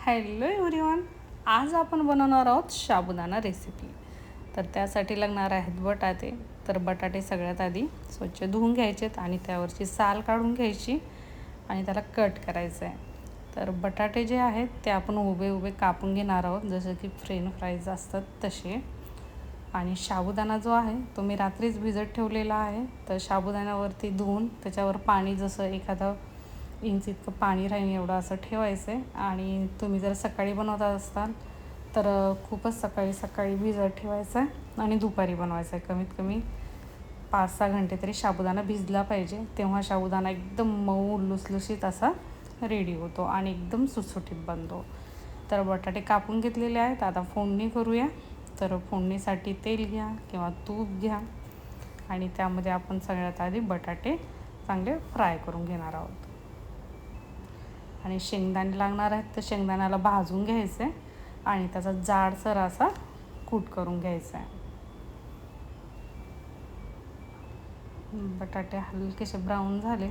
Hello everyone, आज आपण बनवणार आहोत साबुदाणा रेसिपी. तर त्यासाठी लागणार आहेत बटाटे. तर बटाटे सगळ्यात आधी स्वच्छ धुवून घ्यायचेत आणि त्यावरची साल काढून घ्यायची आणि त्याला कट करायचं आहे. तर बटाटे जे आहेत ते आपण उभे उभे कापून घेणार आहोत, जसं की फ्रेंच फ्राईज असतात तसे. आणि साबुदाणा जो आहे तो मी रात्रीच भिजत ठेवलेला आहे. तर साबुदाण्यावरती धुवून त्याच्यावर पाणी जसं एखादं इंच इतकं पाणी राहील एवढं असं ठेवायचं आहे. आणि तुम्ही जर सकाळी बनवत असाल तर खूपच सकाळी भिजत ठेवायचं आहे आणि दुपारी बनवायचं आहे. कमीत कमी 5-6 घंटे तरी साबुदाणा भिजला पाहिजे, तेव्हा साबुदाणा एकदम मऊ लुसलुशीत असा रेडी होतो आणि एकदम सुटसुटीत बनतो. तर बटाटे कापून घेतलेले आहेत. आता फोडणी करूया. तर फोडणीसाठी तेल घ्या किंवा तूप घ्या आणि त्यामध्ये आपण सगळ्यात आधी बटाटे चांगले फ्राय करून घेणार आहोत. आणि शेंगदाणे लागणार आहेत, तर शेंगदाण्याला भाजून घ्यायचं आहे आणि त्याचा जाडसर असा कूट करून घ्यायचा आहे. बटाटे हलकेसे ब्राऊन झाले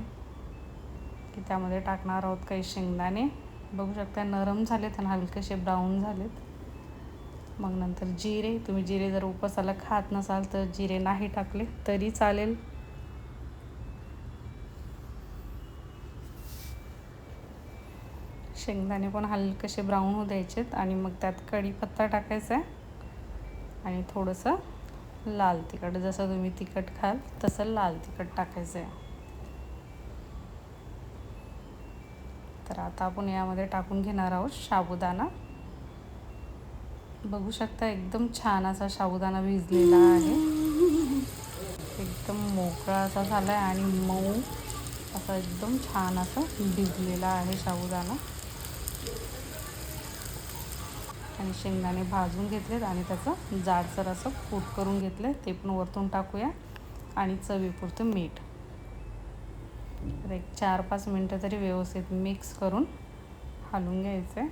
की त्यामध्ये टाकणार आहोत काही शेंगदाणे. बघू शकता नरम झालेत आणि हलकेसे ब्राऊन झालेत. मग नंतर जिरे. तुम्ही जिरे जर उपवासाला खात नसाल तर जिरे नाही टाकले तरी चालेल. शेंगदाणे पण हलकेसे ब्राऊन होऊ द्यायचेत आणि मग त्यात कढीपत्ता टाकायचा आहे आणि थोडंसं लाल तिखट, जसं तुम्ही तिखट खाल तसं लाल तिखट टाकायचं आहे. तर आता आपण यामध्ये टाकून घेणार आहोत साबुदाणा. बघू शकता एकदम छान असा साबुदाणा भिजलेला आहे. एकदम मोकळा असा झाला आहे आणि मऊ असा एकदम छान असा भिजलेला आहे साबुदाणा. आणि शेंगदाणे भाजून घेतलेत आणि त्याचं जाडसर असं कूट करून घेतलं, ते पण वरतून टाकूया. आणि चवीपुरतं मीठ. तर एक 4-5 मिनटं तरी व्यवस्थित मिक्स करून हलवून घ्यायचं आहे.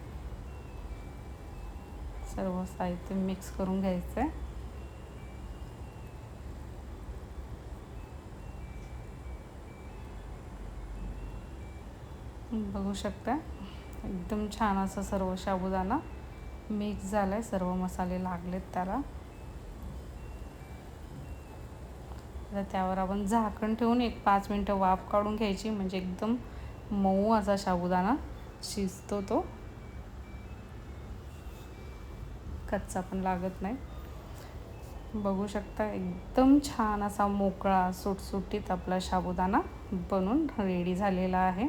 सर्व साहित्य मिक्स करून घ्यायचं आहे. बघू शकता एकदम छान असं सर्व साबुदाणा मिक्स झाला आहे, सर्व मसाले लागलेत त्याला. तर त्यावर आपण झाकण ठेवून एक 5 मिनटं वाफ काढून घ्यायची, म्हणजे एकदम मऊ असा साबुदाणा शिजतो, तो कच्चा पण लागत नाही. बघू शकता एकदम छान असा मोकळा सुटसुटीत आपला साबुदाणा बनून रेडी झालेला आहे.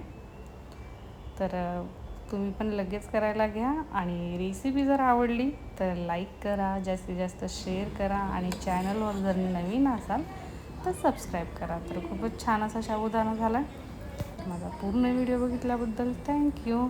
तर तुम्ही पण लगेच करायला घ्या. आणि रेसिपी जर आवडली तर लाईक करा, जास्तीत जास्त शेअर करा आणि चॅनलवर जर नवीन असाल तर सबस्क्राईब करा. तर खूपच छान असा साबुदाणा झाला. माझा पूर्ण व्हिडिओ बघितल्याबद्दल थँक्यू.